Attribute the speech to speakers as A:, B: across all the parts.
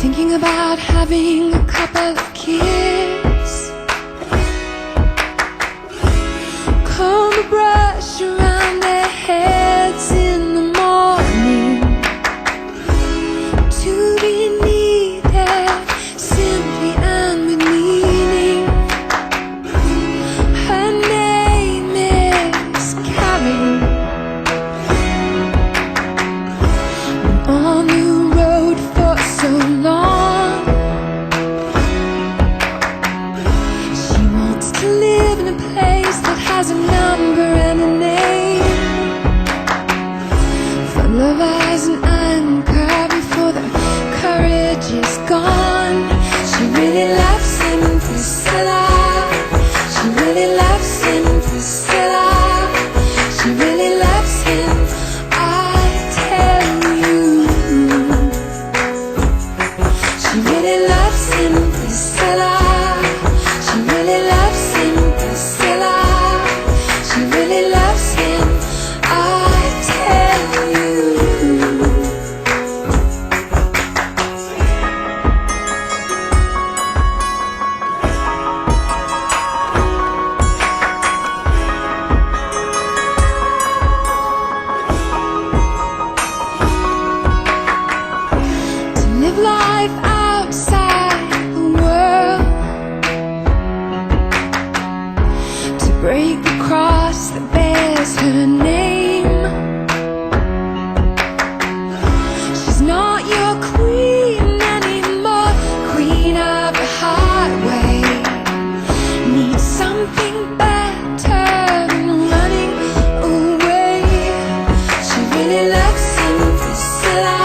A: thinking about having a couple of kids. Comb a brush around their heads in the morning. To be needed simply and with meaning. Her name is Carrie. On the road for so long, she wants to live in a place that has a number and a name. Full of eyes and anchor before the courage is gone. She really loves him, Priscilla. She really loves him, Priscilla. She really loves him, I tell you. She really loves him, Priscilla. She really loves him, Priscilla. She really loves him, I tell you. To live life outside the world, to break the cross that bears her name. She's not your queen anymore, queen of the highway. Needs something better than running away. She really loves him, Priscilla.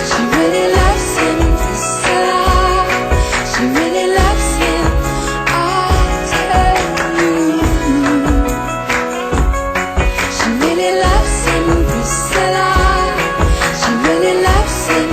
A: She really loves him, Priscilla. She really loves him, I tell you. She really loves him, Priscilla. She really loves him,